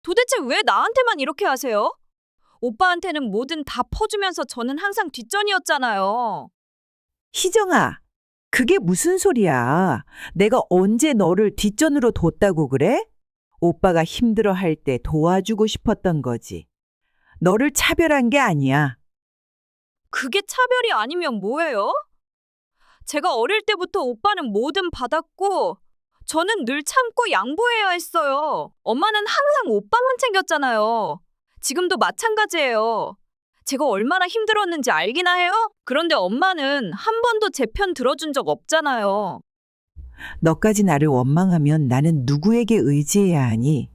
도대체 왜 나한테만 이렇게 하세요? 오빠한테는 뭐든 다 퍼주면서 저는 항상 뒷전이었잖아요. 희정아, 그게 무슨 소리야? 내가 언제 너를 뒷전으로 뒀다고 그래? 오빠가 힘들어 할 때 도와주고 싶었던 거지. 너를 차별한 게 아니야. 그게 차별이 아니면 뭐예요? 제가 어릴 때부터 오빠는 뭐든 받았고, 저는 늘 참고 양보해야 했어요. 엄마는 항상 오빠만 챙겼잖아요. 지금도 마찬가지예요. 제가 얼마나 힘들었는지 알기나 해요? 그런데 엄마는 한 번도 제 편 들어준 적 없잖아요. 너까지 나를 원망하면 나는 누구에게 의지해야 하니?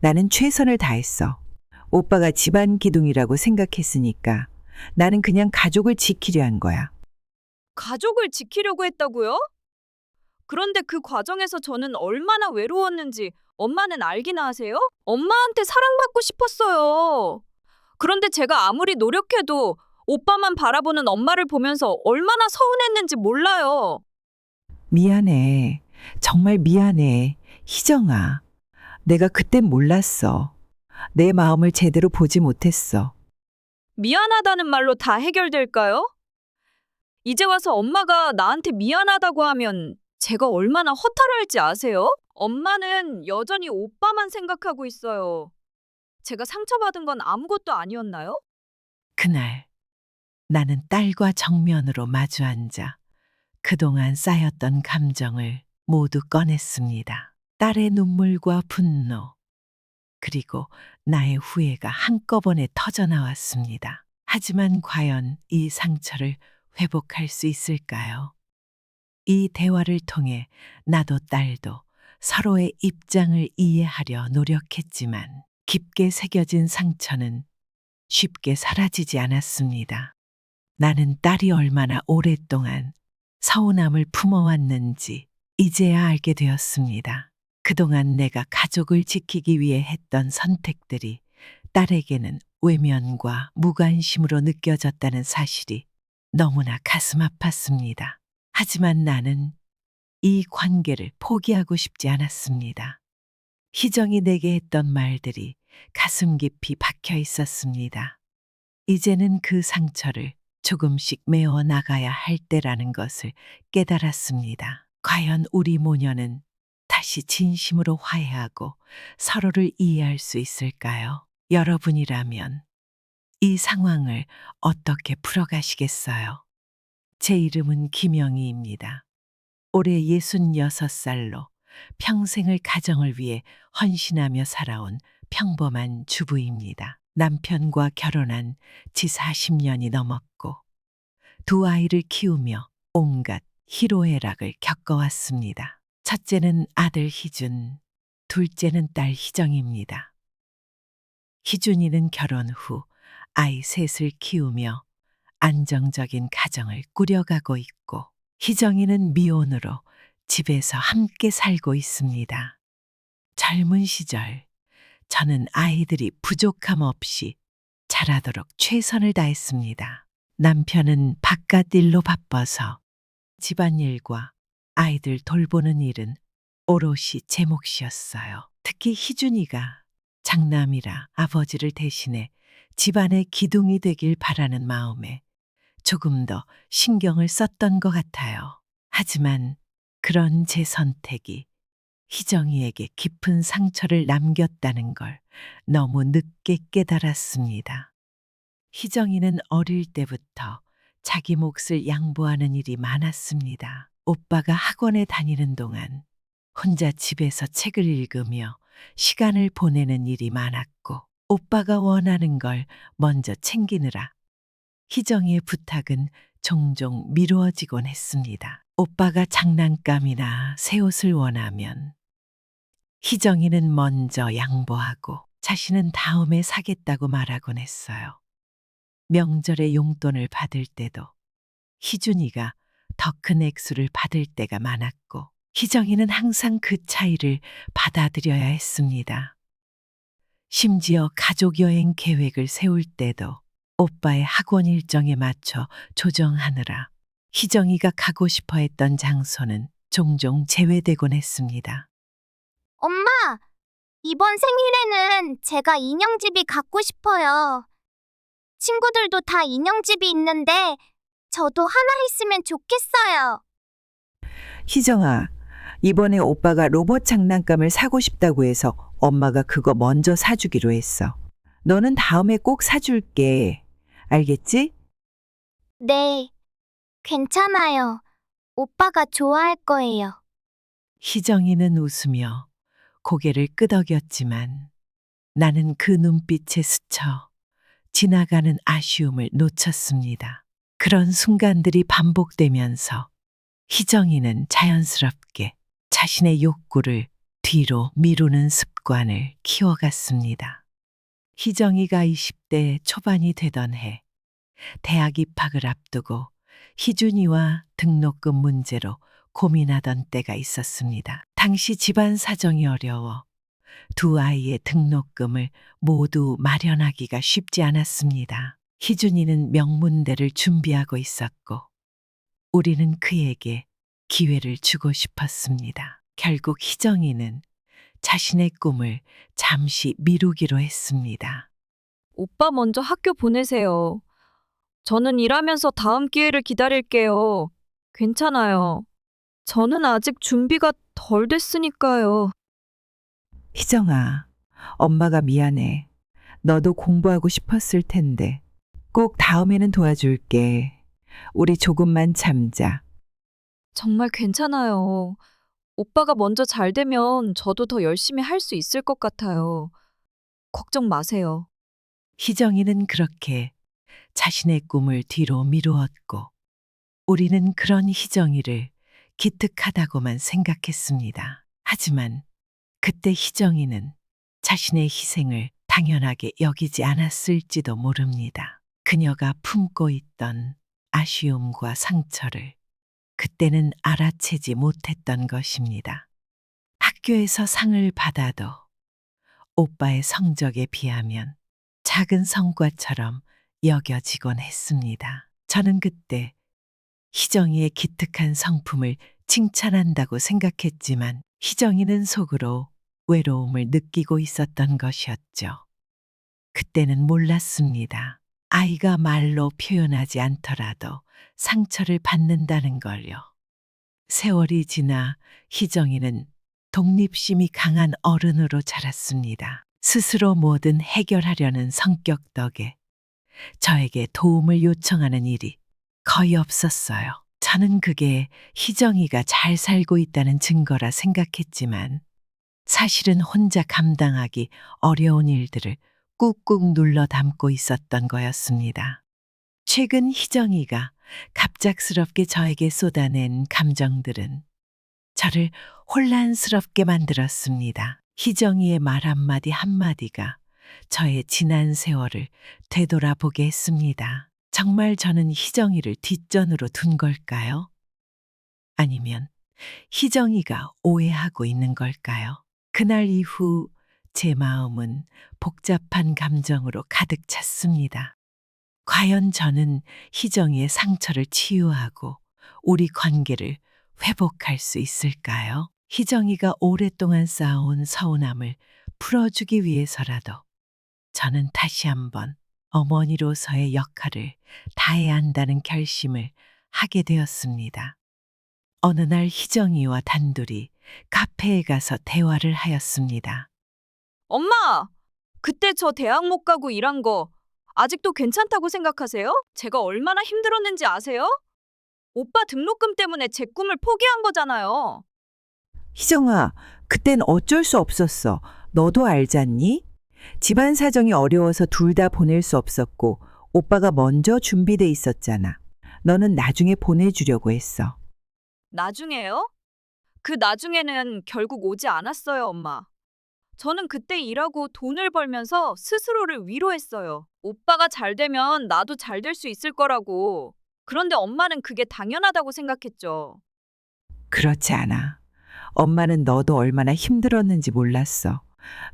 나는 최선을 다했어. 오빠가 집안 기둥이라고 생각했으니까 나는 그냥 가족을 지키려 한 거야. 가족을 지키려고 했다고요? 그런데 그 과정에서 저는 얼마나 외로웠는지 엄마는 알기나 하세요? 엄마한테 사랑받고 싶었어요. 그런데 제가 아무리 노력해도 오빠만 바라보는 엄마를 보면서 얼마나 서운했는지 몰라요. 미안해. 정말 미안해. 희정아. 내가 그땐 몰랐어. 내 마음을 제대로 보지 못했어. 미안하다는 말로 다 해결될까요? 이제 와서 엄마가 나한테 미안하다고 하면 제가 얼마나 허탈할지 아세요? 엄마는 여전히 오빠만 생각하고 있어요. 제가 상처받은 건 아무것도 아니었나요? 그날 나는 딸과 정면으로 마주 앉아 그동안 쌓였던 감정을 모두 꺼냈습니다. 딸의 눈물과 분노, 그리고 나의 후회가 한꺼번에 터져나왔습니다. 하지만 과연 이 상처를 회복할 수 있을까요? 이 대화를 통해 나도 딸도 서로의 입장을 이해하려 노력했지만 깊게 새겨진 상처는 쉽게 사라지지 않았습니다. 나는 딸이 얼마나 오랫동안 서운함을 품어왔는지 이제야 알게 되었습니다. 그동안 내가 가족을 지키기 위해 했던 선택들이 딸에게는 외면과 무관심으로 느껴졌다는 사실이 너무나 가슴 아팠습니다. 하지만 나는 이 관계를 포기하고 싶지 않았습니다. 희정이 내게 했던 말들이 가슴 깊이 박혀 있었습니다. 이제는 그 상처를 조금씩 메워 나가야 할 때라는 것을 깨달았습니다. 과연 우리 모녀는 다시 진심으로 화해하고 서로를 이해할 수 있을까요? 여러분이라면 이 상황을 어떻게 풀어가시겠어요? 제 이름은 김영희입니다. 올해 66살로 평생을 가정을 위해 헌신하며 살아온 평범한 주부입니다. 남편과 결혼한 지 40년이 넘었고 두 아이를 키우며 온갖 희로애락을 겪어왔습니다. 첫째는 아들 희준, 둘째는 딸 희정입니다. 희준이는 결혼 후 아이 셋을 키우며 안정적인 가정을 꾸려가고 있고 희정이는 미혼으로 집에서 함께 살고 있습니다. 젊은 시절 저는 아이들이 부족함 없이 자라도록 최선을 다했습니다. 남편은 바깥 일로 바빠서 집안일과 아이들 돌보는 일은 오롯이 제 몫이었어요. 특히 희준이가 장남이라 아버지를 대신해 집안의 기둥이 되길 바라는 마음에 조금 더 신경을 썼던 것 같아요. 하지만 그런 제 선택이 희정이에게 깊은 상처를 남겼다는 걸 너무 늦게 깨달았습니다. 희정이는 어릴 때부터 자기 몫을 양보하는 일이 많았습니다. 오빠가 학원에 다니는 동안 혼자 집에서 책을 읽으며 시간을 보내는 일이 많았고 오빠가 원하는 걸 먼저 챙기느라 희정이의 부탁은 종종 미루어지곤 했습니다. 오빠가 장난감이나 새 옷을 원하면 희정이는 먼저 양보하고 자신은 다음에 사겠다고 말하곤 했어요. 명절에 용돈을 받을 때도 희준이가 더 큰 액수를 받을 때가 많았고 희정이는 항상 그 차이를 받아들여야 했습니다. 심지어 가족 여행 계획을 세울 때도 오빠의 학원 일정에 맞춰 조정하느라 희정이가 가고 싶어 했던 장소는 종종 제외되곤 했습니다. 엄마, 이번 생일에는 제가 인형집이 갖고 싶어요. 친구들도 다 인형집이 있는데 저도 하나 있으면 좋겠어요. 희정아, 이번에 오빠가 로봇 장난감을 사고 싶다고 해서 엄마가 그거 먼저 사주기로 했어. 너는 다음에 꼭 사줄게. 알겠지? 네, 괜찮아요. 오빠가 좋아할 거예요. 희정이는 웃으며 고개를 끄덕였지만 나는 그 눈빛에 스쳐 지나가는 아쉬움을 놓쳤습니다. 그런 순간들이 반복되면서 희정이는 자연스럽게 자신의 욕구를 뒤로 미루는 습관을 키워갔습니다. 희정이가 20대 초반이 되던 해, 대학 입학을 앞두고 희준이와 등록금 문제로 고민하던 때가 있었습니다. 당시 집안 사정이 어려워 두 아이의 등록금을 모두 마련하기가 쉽지 않았습니다. 희준이는 명문대를 준비하고 있었고 우리는 그에게 기회를 주고 싶었습니다. 결국 희정이는 자신의 꿈을 잠시 미루기로 했습니다. 오빠 먼저 학교 보내세요. 저는 일하면서 다음 기회를 기다릴게요. 괜찮아요. 저는 아직 준비가 덜 됐으니까요. 희정아, 엄마가 미안해. 너도 공부하고 싶었을 텐데. 꼭 다음에는 도와줄게. 우리 조금만 참자. 정말 괜찮아요. 오빠가 먼저 잘 되면 저도 더 열심히 할 수 있을 것 같아요. 걱정 마세요. 희정이는 그렇게 자신의 꿈을 뒤로 미루었고 우리는 그런 희정이를 기특하다고만 생각했습니다. 하지만 그때 희정이는 자신의 희생을 당연하게 여기지 않았을지도 모릅니다. 그녀가 품고 있던 아쉬움과 상처를 그때는 알아채지 못했던 것입니다. 학교에서 상을 받아도 오빠의 성적에 비하면 작은 성과처럼 여겨지곤 했습니다. 저는 그때 희정이의 기특한 성품을 칭찬한다고 생각했지만 희정이는 속으로 외로움을 느끼고 있었던 것이었죠. 그때는 몰랐습니다. 아이가 말로 표현하지 않더라도 상처를 받는다는 걸요. 세월이 지나 희정이는 독립심이 강한 어른으로 자랐습니다. 스스로 뭐든 해결하려는 성격 덕에 저에게 도움을 요청하는 일이 거의 없었어요. 저는 그게 희정이가 잘 살고 있다는 증거라 생각했지만 사실은 혼자 감당하기 어려운 일들을 꾹꾹 눌러 담고 있었던 거였습니다. 최근 희정이가 갑작스럽게 저에게 쏟아낸 감정들은 저를 혼란스럽게 만들었습니다. 희정이의 말 한마디 한마디가 저의 지난 세월을 되돌아보게 했습니다. 정말 저는 희정이를 뒷전으로 둔 걸까요? 아니면 희정이가 오해하고 있는 걸까요? 그날 이후 제 마음은 복잡한 감정으로 가득 찼습니다. 과연 저는 희정이의 상처를 치유하고 우리 관계를 회복할 수 있을까요? 희정이가 오랫동안 쌓아온 서운함을 풀어주기 위해서라도 저는 다시 한번 어머니로서의 역할을 다해야 한다는 결심을 하게 되었습니다. 어느 날 희정이와 단둘이 카페에 가서 대화를 하였습니다. 엄마! 그때 저 대학 못 가고 일한 거 아직도 괜찮다고 생각하세요? 제가 얼마나 힘들었는지 아세요? 오빠 등록금 때문에 제 꿈을 포기한 거잖아요. 희정아, 그땐 어쩔 수 없었어. 너도 알잖니? 집안 사정이 어려워서 둘 다 보낼 수 없었고 오빠가 먼저 준비돼 있었잖아. 너는 나중에 보내주려고 했어. 나중에요? 그 나중에는 결국 오지 않았어요, 엄마. 저는 그때 일하고 돈을 벌면서 스스로를 위로했어요. 오빠가 잘 되면 나도 잘 될 수 있을 거라고. 그런데 엄마는 그게 당연하다고 생각했죠. 그렇지 않아. 엄마는 너도 얼마나 힘들었는지 몰랐어.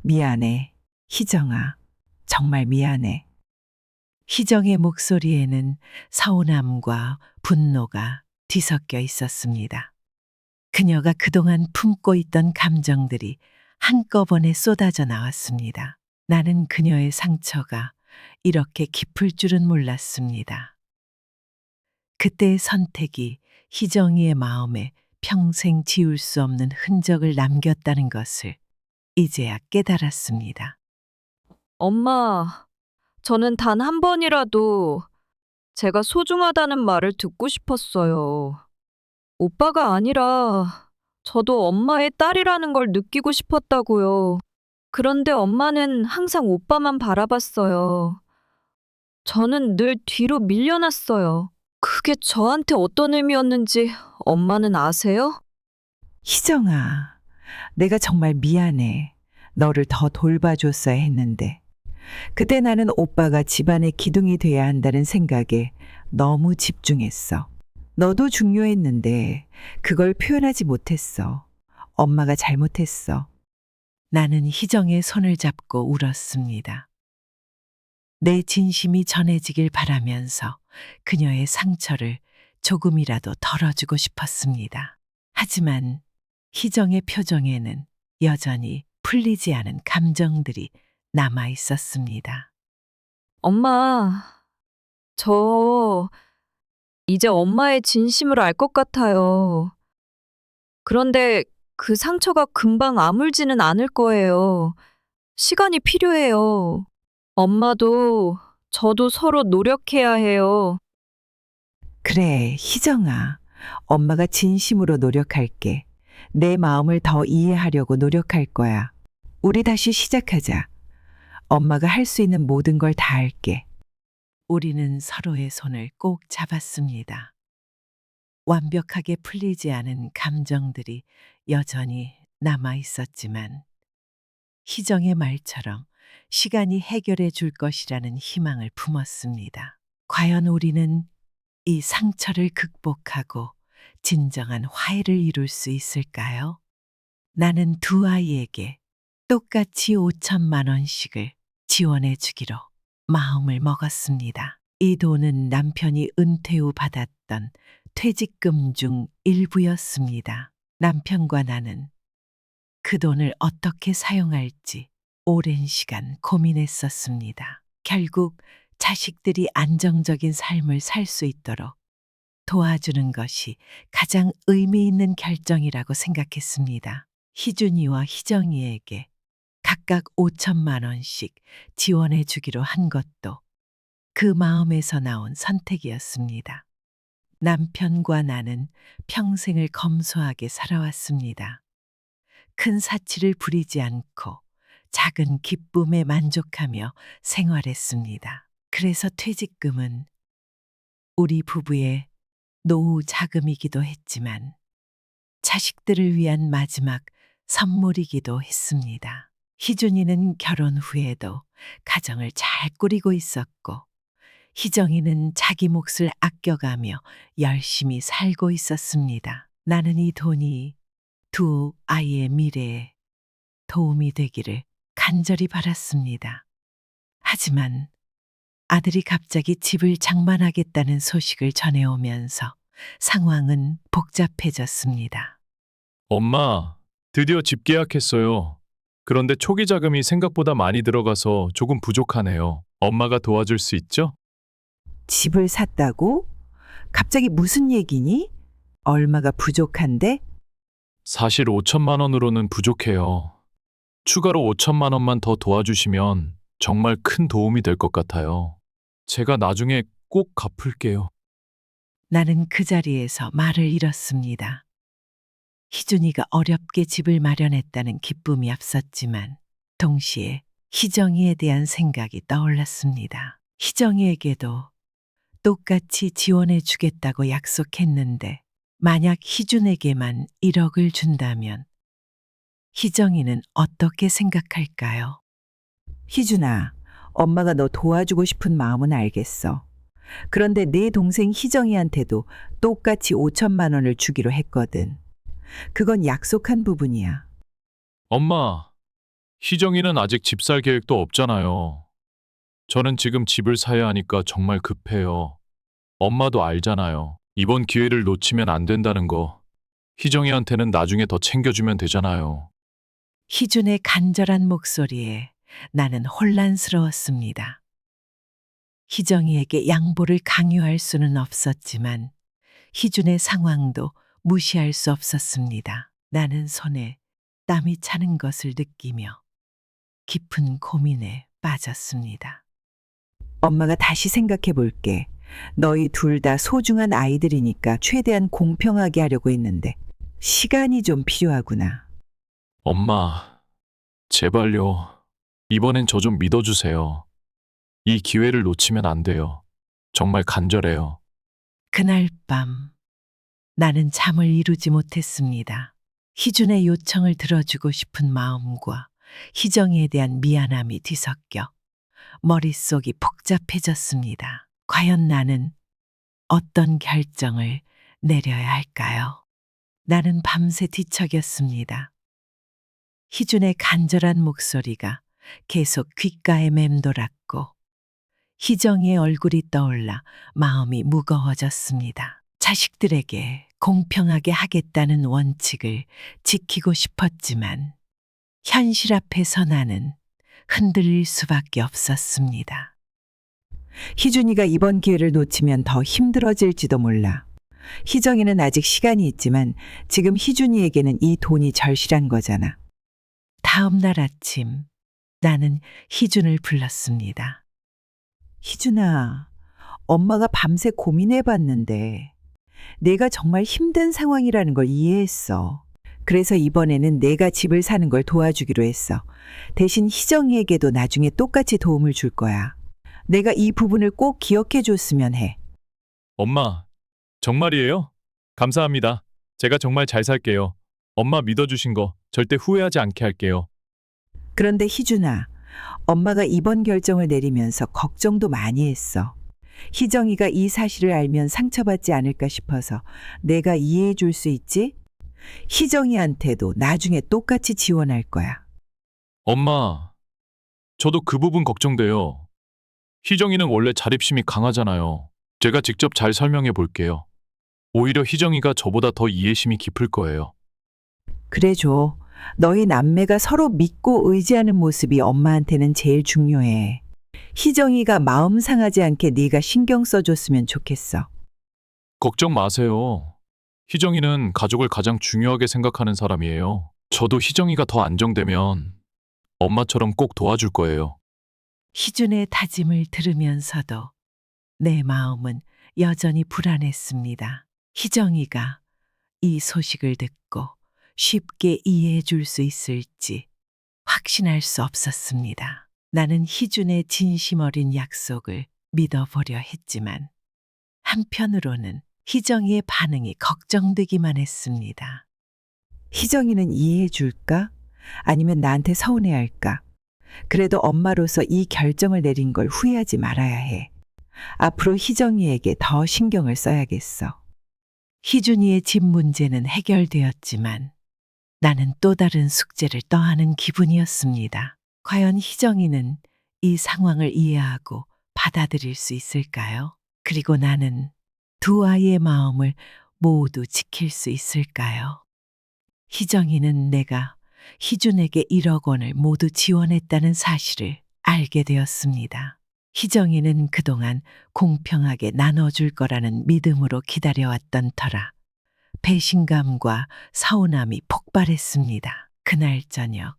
미안해. 희정아, 정말 미안해. 희정의 목소리에는 서운함과 분노가 뒤섞여 있었습니다. 그녀가 그동안 품고 있던 감정들이 한꺼번에 쏟아져 나왔습니다. 나는 그녀의 상처가 이렇게 깊을 줄은 몰랐습니다. 그때의 선택이 희정이의 마음에 평생 지울 수 없는 흔적을 남겼다는 것을 이제야 깨달았습니다. 엄마, 저는 단 한 번이라도 제가 소중하다는 말을 듣고 싶었어요. 오빠가 아니라 저도 엄마의 딸이라는 걸 느끼고 싶었다고요. 그런데 엄마는 항상 오빠만 바라봤어요. 저는 늘 뒤로 밀려났어요. 그게 저한테 어떤 의미였는지 엄마는 아세요? 희정아, 내가 정말 미안해. 너를 더 돌봐줬어야 했는데. 그때 나는 오빠가 집안의 기둥이 돼야 한다는 생각에 너무 집중했어. 너도 중요했는데 그걸 표현하지 못했어. 엄마가 잘못했어. 나는 희정의 손을 잡고 울었습니다. 내 진심이 전해지길 바라면서 그녀의 상처를 조금이라도 덜어주고 싶었습니다. 하지만 희정의 표정에는 여전히 풀리지 않은 감정들이 남아 있었습니다. 엄마, 저 이제 엄마의 진심을 알 것 같아요. 그런데 그 상처가 금방 아물지는 않을 거예요. 시간이 필요해요. 엄마도 저도 서로 노력해야 해요. 그래, 희정아. 엄마가 진심으로 노력할게. 내 마음을 더 이해하려고 노력할 거야. 우리 다시 시작하자. 엄마가 할 수 있는 모든 걸 다 할게. 우리는 서로의 손을 꼭 잡았습니다. 완벽하게 풀리지 않은 감정들이 여전히 남아 있었지만 희정의 말처럼 시간이 해결해 줄 것이라는 희망을 품었습니다. 과연 우리는 이 상처를 극복하고 진정한 화해를 이룰 수 있을까요? 나는 두 아이에게 똑같이 5천만 원씩을 지원해 주기로 마음을 먹었습니다. 이 돈은 남편이 은퇴 후 받았던 퇴직금 중 일부였습니다. 남편과 나는 그 돈을 어떻게 사용할지 오랜 시간 고민했었습니다. 결국 자식들이 안정적인 삶을 살 수 있도록 도와주는 것이 가장 의미 있는 결정이라고 생각했습니다. 희준이와 희정이에게 각각 5천만 원씩 지원해 주기로 한 것도 그 마음에서 나온 선택이었습니다. 남편과 나는 평생을 검소하게 살아왔습니다. 큰 사치를 부리지 않고 작은 기쁨에 만족하며 생활했습니다. 그래서 퇴직금은 우리 부부의 노후 자금이기도 했지만 자식들을 위한 마지막 선물이기도 했습니다. 희준이는 결혼 후에도 가정을 잘 꾸리고 있었고 희정이는 자기 몫을 아껴가며 열심히 살고 있었습니다. 나는 이 돈이 두 아이의 미래에 도움이 되기를 간절히 바랐습니다. 하지만 아들이 갑자기 집을 장만하겠다는 소식을 전해오면서 상황은 복잡해졌습니다. 엄마, 드디어 집 계약했어요. 그런데 초기 자금이 생각보다 많이 들어가서 조금 부족하네요. 엄마가 도와줄 수 있죠? 집을 샀다고? 갑자기 무슨 얘기니? 얼마가 부족한데? 사실 5천만 원으로는 부족해요. 추가로 5천만 원만 더 도와주시면 정말 큰 도움이 될 것 같아요. 제가 나중에 꼭 갚을게요. 나는 그 자리에서 말을 잃었습니다. 희준이가 어렵게 집을 마련했다는 기쁨이 앞섰지만 동시에 희정이에 대한 생각이 떠올랐습니다. 희정이에게도 똑같이 지원해 주겠다고 약속했는데 만약 희준에게만 1억을 준다면 희정이는 어떻게 생각할까요? 희준아, 엄마가 너 도와주고 싶은 마음은 알겠어. 그런데 내 동생 희정이한테도 똑같이 5천만 원을 주기로 했거든. 그건 약속한 부분이야. 엄마, 희정이는 아직 집 살 계획도 없잖아요. 저는 지금 집을 사야 하니까 정말 급해요. 엄마도 알잖아요. 이번 기회를 놓치면 안 된다는 거. 희정이한테는 나중에 더 챙겨주면 되잖아요. 희준의 간절한 목소리에 나는 혼란스러웠습니다. 희정이에게 양보를 강요할 수는 없었지만 희준의 상황도 무시할 수 없었습니다. 나는 손에 땀이 차는 것을 느끼며 깊은 고민에 빠졌습니다. 엄마가 다시 생각해 볼게. 너희 둘 다 소중한 아이들이니까 최대한 공평하게 하려고 했는데 시간이 좀 필요하구나. 엄마, 제발요. 이번엔 저 좀 믿어주세요. 이 기회를 놓치면 안 돼요. 정말 간절해요. 그날 밤 나는 잠을 이루지 못했습니다. 희준의 요청을 들어주고 싶은 마음과 희정이에 대한 미안함이 뒤섞여 머릿속이 복잡해졌습니다. 과연 나는 어떤 결정을 내려야 할까요? 나는 밤새 뒤척였습니다. 희준의 간절한 목소리가 계속 귓가에 맴돌았고 희정이의 얼굴이 떠올라 마음이 무거워졌습니다. 자식들에게 공평하게 하겠다는 원칙을 지키고 싶었지만 현실 앞에서 나는 흔들릴 수밖에 없었습니다. 희준이가 이번 기회를 놓치면 더 힘들어질지도 몰라. 희정이는 아직 시간이 있지만 지금 희준이에게는 이 돈이 절실한 거잖아. 다음 날 아침 나는 희준을 불렀습니다. 희준아, 엄마가 밤새 고민해봤는데 내가 정말 힘든 상황이라는 걸 이해했어. 그래서 이번에는 내가 집을 사는 걸 도와주기로 했어. 대신 희정이에게도 나중에 똑같이 도움을 줄 거야. 내가 이 부분을 꼭 기억해 줬으면 해. 엄마, 정말이에요? 감사합니다. 제가 정말 잘 살게요. 엄마 믿어주신 거 절대 후회하지 않게 할게요. 그런데 희준아, 엄마가 이번 결정을 내리면서 걱정도 많이 했어. 희정이가 이 사실을 알면 상처받지 않을까 싶어서 내가 이해해 줄 수 있지? 희정이한테도 나중에 똑같이 지원할 거야. 엄마, 저도 그 부분 걱정돼요. 희정이는 원래 자립심이 강하잖아요. 제가 직접 잘 설명해 볼게요. 오히려 희정이가 저보다 더 이해심이 깊을 거예요. 그래 줘. 너희 남매가 서로 믿고 의지하는 모습이 엄마한테는 제일 중요해. 희정이가 마음 상하지 않게 네가 신경 써줬으면 좋겠어. 걱정 마세요. 희정이는 가족을 가장 중요하게 생각하는 사람이에요. 저도 희정이가 더 안정되면 엄마처럼 꼭 도와줄 거예요. 희준의 다짐을 들으면서도 내 마음은 여전히 불안했습니다. 희정이가 이 소식을 듣고 쉽게 이해해 줄 수 있을지 확신할 수 없었습니다. 나는 희준의 진심 어린 약속을 믿어보려 했지만 한편으로는 희정이의 반응이 걱정되기만 했습니다. 희정이는 이해해 줄까? 아니면 나한테 서운해 할까? 그래도 엄마로서 이 결정을 내린 걸 후회하지 말아야 해. 앞으로 희정이에게 더 신경을 써야겠어. 희준이의 집 문제는 해결되었지만 나는 또 다른 숙제를 떠하는 기분이었습니다. 과연 희정이는 이 상황을 이해하고 받아들일 수 있을까요? 그리고 나는 두 아이의 마음을 모두 지킬 수 있을까요? 희정이는 내가 희준에게 1억 원을 모두 지원했다는 사실을 알게 되었습니다. 희정이는 그동안 공평하게 나눠줄 거라는 믿음으로 기다려왔던 터라 배신감과 서운함이 폭발했습니다. 그날 저녁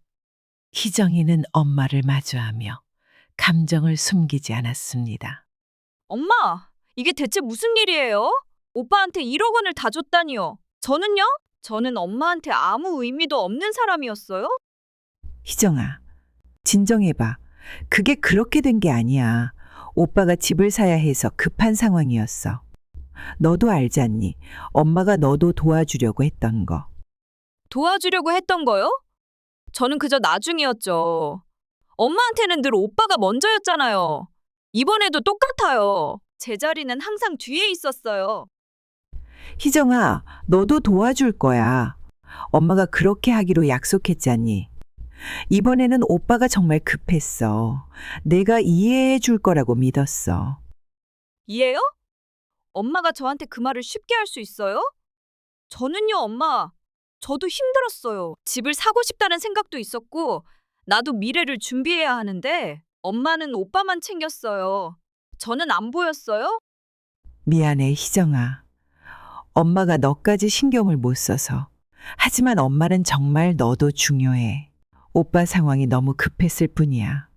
희정이는 엄마를 마주하며 감정을 숨기지 않았습니다. 엄마, 이게 대체 무슨 일이에요? 오빠한테 1억 원을 다 줬다니요. 저는요? 저는 엄마한테 아무 의미도 없는 사람이었어요? 희정아, 진정해봐. 그게 그렇게 된 게 아니야. 오빠가 집을 사야 해서 급한 상황이었어. 너도 알잖니. 엄마가 너도 도와주려고 했던 거. 도와주려고 했던 거요? 저는 그저 나중이었죠. 엄마한테는 늘 오빠가 먼저였잖아요. 이번에도 똑같아요. 제 자리는 항상 뒤에 있었어요. 희정아, 너도 도와줄 거야. 엄마가 그렇게 하기로 약속했잖니. 이번에는 오빠가 정말 급했어. 내가 이해해 줄 거라고 믿었어. 이해요? 엄마가 저한테 그 말을 쉽게 할 수 있어요? 저는요, 엄마. 저도 힘들었어요. 집을 사고 싶다는 생각도 있었고, 나도 미래를 준비해야 하는데, 엄마는 오빠만 챙겼어요. 저는 안 보였어요? 미안해, 희정아. 엄마가 너까지 신경을 못 써서. 하지만 엄마는 정말 너도 중요해. 오빠 상황이 너무 급했을 뿐이야.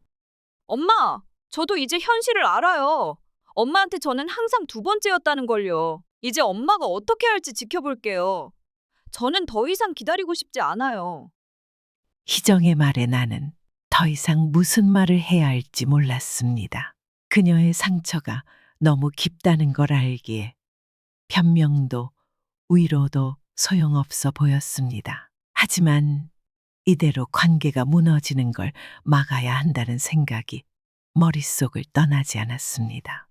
엄마, 저도 이제 현실을 알아요. 엄마한테 저는 항상 두 번째였다는 걸요. 이제 엄마가 어떻게 할지 지켜볼게요. 저는 더 이상 기다리고 싶지 않아요. 희정의 말에 나는 더 이상 무슨 말을 해야 할지 몰랐습니다. 그녀의 상처가 너무 깊다는 걸 알기에 변명도 위로도 소용없어 보였습니다. 하지만 이대로 관계가 무너지는 걸 막아야 한다는 생각이 머릿속을 떠나지 않았습니다.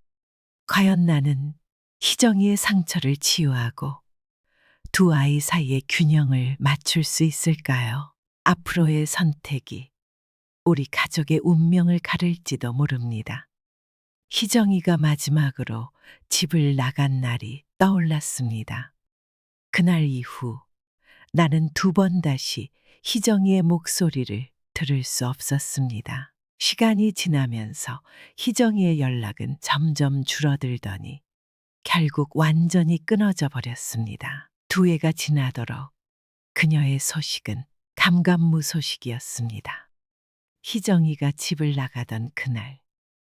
과연 나는 희정이의 상처를 치유하고 두 아이 사이의 균형을 맞출 수 있을까요? 앞으로의 선택이 우리 가족의 운명을 가를지도 모릅니다. 희정이가 마지막으로 집을 나간 날이 떠올랐습니다. 그날 이후 나는 두 번 다시 희정이의 목소리를 들을 수 없었습니다. 시간이 지나면서 희정이의 연락은 점점 줄어들더니 결국 완전히 끊어져 버렸습니다. 두 해가 지나도록 그녀의 소식은 감감무소식이었습니다. 희정이가 집을 나가던 그날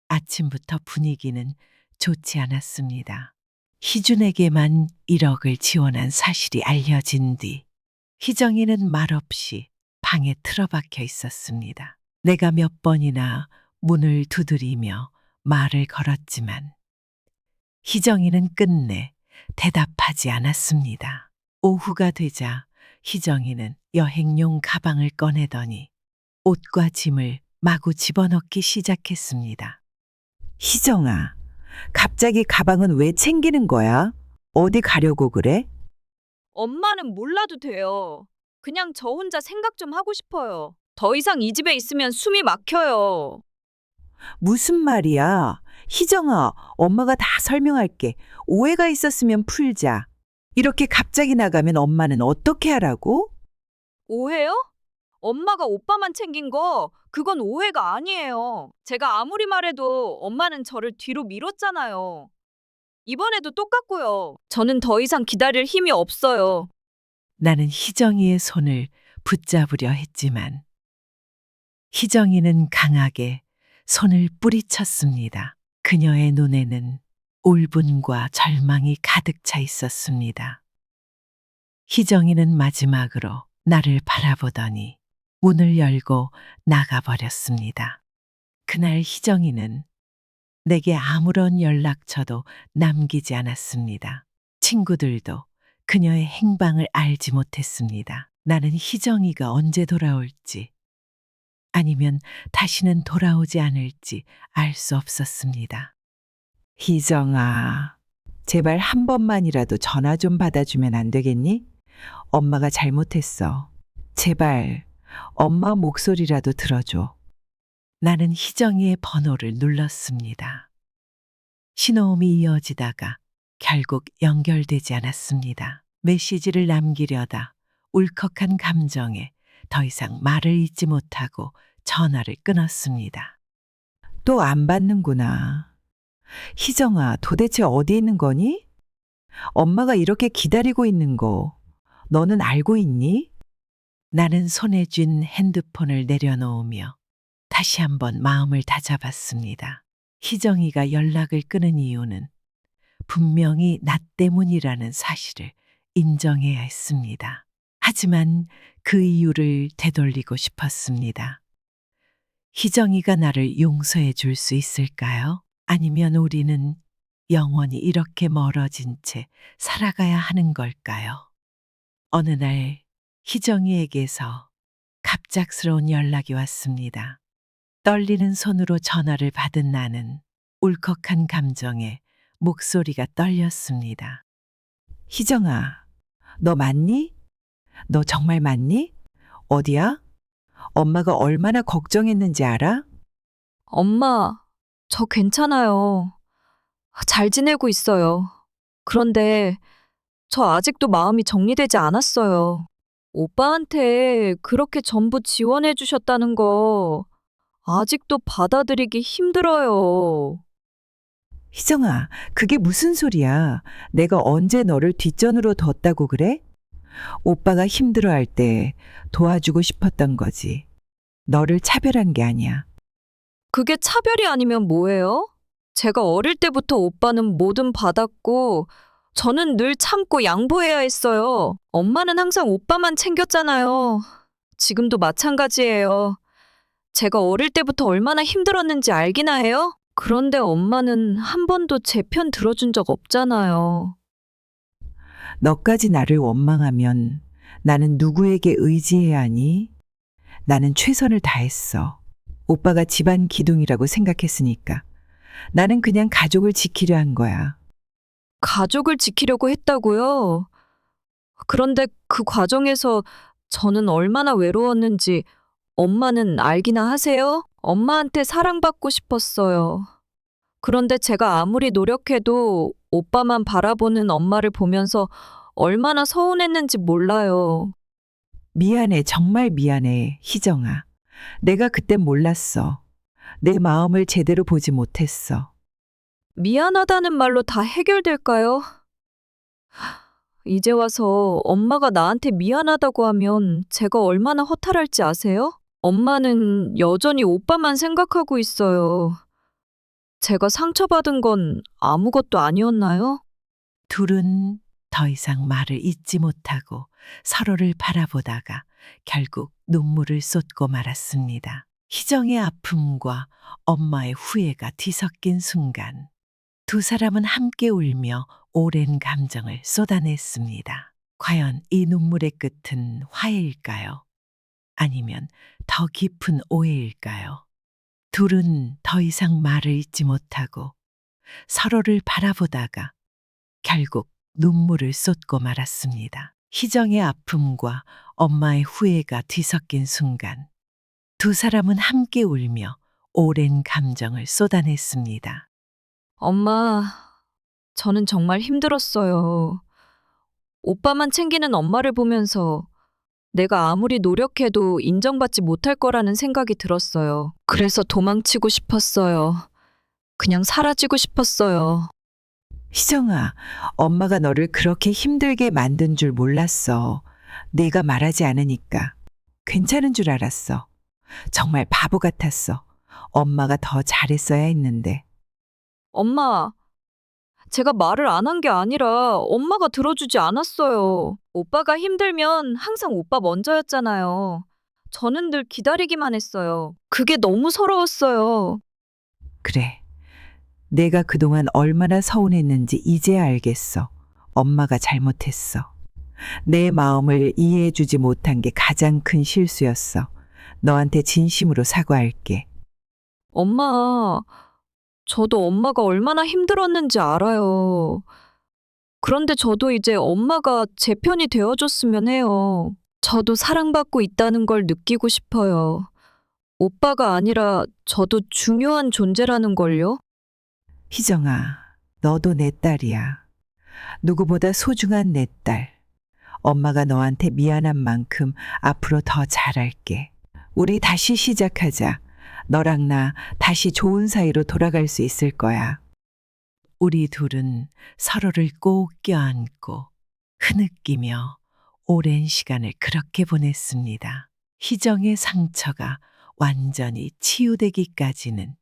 아침부터 분위기는 좋지 않았습니다. 희준에게만 1억을 지원한 사실이 알려진 뒤 희정이는 말없이 방에 틀어박혀 있었습니다. 내가 몇 번이나 문을 두드리며 말을 걸었지만 희정이는 끝내 대답하지 않았습니다. 오후가 되자 희정이는 여행용 가방을 꺼내더니 옷과 짐을 마구 집어넣기 시작했습니다. 희정아, 갑자기 가방은 왜 챙기는 거야? 어디 가려고 그래? 엄마는 몰라도 돼요. 그냥 저 혼자 생각 좀 하고 싶어요. 더 이상 이 집에 있으면 숨이 막혀요. 무슨 말이야? 희정아, 엄마가 다 설명할게. 오해가 있었으면 풀자. 이렇게 갑자기 나가면 엄마는 어떻게 하라고? 오해요? 엄마가 오빠만 챙긴 거, 그건 오해가 아니에요. 제가 아무리 말해도 엄마는 저를 뒤로 밀었잖아요. 이번에도 똑같고요. 저는 더 이상 기다릴 힘이 없어요. 나는 희정이의 손을 붙잡으려 했지만 희정이는 강하게 손을 뿌리쳤습니다. 그녀의 눈에는 울분과 절망이 가득 차 있었습니다. 희정이는 마지막으로 나를 바라보더니 문을 열고 나가버렸습니다. 그날 희정이는 내게 아무런 연락처도 남기지 않았습니다. 친구들도 그녀의 행방을 알지 못했습니다. 나는 희정이가 언제 돌아올지 아니면 다시는 돌아오지 않을지 알 수 없었습니다. 희정아, 제발 한 번만이라도 전화 좀 받아주면 안 되겠니? 엄마가 잘못했어. 제발 엄마 목소리라도 들어줘. 나는 희정이의 번호를 눌렀습니다. 신호음이 이어지다가 결국 연결되지 않았습니다. 메시지를 남기려다 울컥한 감정에 더 이상 말을 잇지 못하고 전화를 끊었습니다. 또 안 받는구나. 희정아, 도대체 어디 있는 거니? 엄마가 이렇게 기다리고 있는 거 너는 알고 있니? 나는 손에 쥔 핸드폰을 내려놓으며 다시 한번 마음을 다잡았습니다. 희정이가 연락을 끊은 이유는 분명히 나 때문이라는 사실을 인정해야 했습니다. 하지만 그 이유를 되돌리고 싶었습니다. 희정이가 나를 용서해 줄 수 있을까요? 아니면 우리는 영원히 이렇게 멀어진 채 살아가야 하는 걸까요? 어느 날 희정이에게서 갑작스러운 연락이 왔습니다. 떨리는 손으로 전화를 받은 나는 울컥한 감정에 목소리가 떨렸습니다. 희정아, 너 맞니? 너 정말 맞니? 어디야? 엄마가 얼마나 걱정했는지 알아? 엄마, 저 괜찮아요. 잘 지내고 있어요. 그런데 저 아직도 마음이 정리되지 않았어요. 오빠한테 그렇게 전부 지원해 주셨다는 거 아직도 받아들이기 힘들어요. 희정아, 그게 무슨 소리야? 내가 언제 너를 뒷전으로 뒀다고 그래? 오빠가 힘들어할 때 도와주고 싶었던 거지. 너를 차별한 게 아니야. 그게 차별이 아니면 뭐예요? 제가 어릴 때부터 오빠는 뭐든 받았고, 저는 늘 참고 양보해야 했어요. 엄마는 항상 오빠만 챙겼잖아요. 지금도 마찬가지예요. 제가 어릴 때부터 얼마나 힘들었는지 알기나 해요? 그런데 엄마는 한 번도 제 편 들어준 적 없잖아요. 너까지 나를 원망하면 나는 누구에게 의지해야 하니? 나는 최선을 다했어. 오빠가 집안 기둥이라고 생각했으니까. 나는 그냥 가족을 지키려 한 거야. 가족을 지키려고 했다고요? 그런데 그 과정에서 저는 얼마나 외로웠는지 엄마는 알기나 하세요? 엄마한테 사랑받고 싶었어요. 그런데 제가 아무리 노력해도 오빠만 바라보는 엄마를 보면서 얼마나 서운했는지 몰라요. 미안해, 정말 미안해, 희정아. 내가 그땐 몰랐어. 내 마음을 제대로 보지 못했어. 미안하다는 말로 다 해결될까요? 이제 와서 엄마가 나한테 미안하다고 하면 제가 얼마나 허탈할지 아세요? 엄마는 여전히 오빠만 생각하고 있어요. 제가 상처받은 건 아무것도 아니었나요? 둘은 더 이상 말을 잇지 못하고 서로를 바라보다가 결국 눈물을 쏟고 말았습니다. 희정의 아픔과 엄마의 후회가 뒤섞인 순간 두 사람은 함께 울며 오랜 감정을 쏟아냈습니다. 과연 이 눈물의 끝은 화해일까요? 아니면 더 깊은 오해일까요? 둘은 더 이상 말을 잇지 못하고 서로를 바라보다가 결국 눈물을 쏟고 말았습니다. 희정의 아픔과 엄마의 후회가 뒤섞인 순간 두 사람은 함께 울며 오랜 감정을 쏟아냈습니다. 엄마, 저는 정말 힘들었어요. 오빠만 챙기는 엄마를 보면서 내가 아무리 노력해도 인정받지 못할 거라는 생각이 들었어요. 그래서 도망치고 싶었어요. 그냥 사라지고 싶었어요. 희정아, 엄마가 너를 그렇게 힘들게 만든 줄 몰랐어. 네가 말하지 않으니까 괜찮은 줄 알았어. 정말 바보 같았어. 엄마가 더 잘했어야 했는데. 엄마, 제가 말을 안 한 게 아니라 엄마가 들어주지 않았어요. 오빠가 힘들면 항상 오빠 먼저였잖아요. 저는 늘 기다리기만 했어요. 그게 너무 서러웠어요. 그래. 내가 그동안 얼마나 서운했는지 이제야 알겠어. 엄마가 잘못했어. 내 마음을 이해해주지 못한 게 가장 큰 실수였어. 너한테 진심으로 사과할게. 엄마, 저도 엄마가 얼마나 힘들었는지 알아요. 그런데 저도 이제 엄마가 제 편이 되어줬으면 해요. 저도 사랑받고 있다는 걸 느끼고 싶어요. 오빠가 아니라 저도 중요한 존재라는 걸요. 희정아, 너도 내 딸이야. 누구보다 소중한 내 딸. 엄마가 너한테 미안한 만큼 앞으로 더 잘할게. 우리 다시 시작하자. 너랑 나 다시 좋은 사이로 돌아갈 수 있을 거야. 우리 둘은 서로를 꼭 껴안고 흐느끼며 오랜 시간을 그렇게 보냈습니다. 희정의 상처가 완전히 치유되기까지는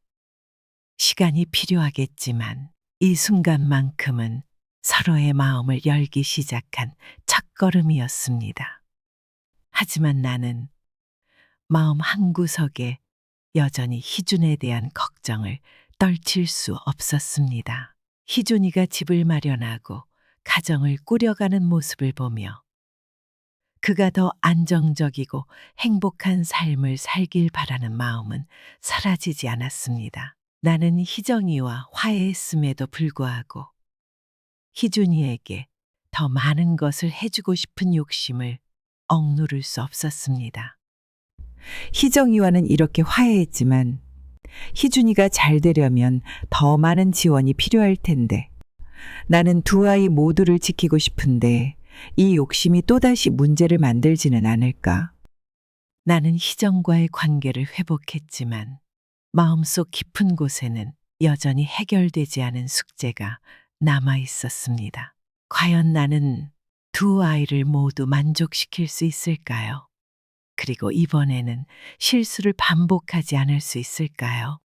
시간이 필요하겠지만 이 순간만큼은 서로의 마음을 열기 시작한 첫걸음이었습니다. 하지만 나는 마음 한구석에 여전히 희준에 대한 걱정을 떨칠 수 없었습니다. 희준이가 집을 마련하고 가정을 꾸려가는 모습을 보며 그가 더 안정적이고 행복한 삶을 살길 바라는 마음은 사라지지 않았습니다. 나는 희정이와 화해했음에도 불구하고 희준이에게 더 많은 것을 해주고 싶은 욕심을 억누를 수 없었습니다. 희정이와는 이렇게 화해했지만 희준이가 잘 되려면 더 많은 지원이 필요할 텐데 나는 두 아이 모두를 지키고 싶은데 이 욕심이 또다시 문제를 만들지는 않을까? 나는 희정과의 관계를 회복했지만 마음속 깊은 곳에는 여전히 해결되지 않은 숙제가 남아 있었습니다. 과연 나는 두 아이를 모두 만족시킬 수 있을까요? 그리고 이번에는 실수를 반복하지 않을 수 있을까요?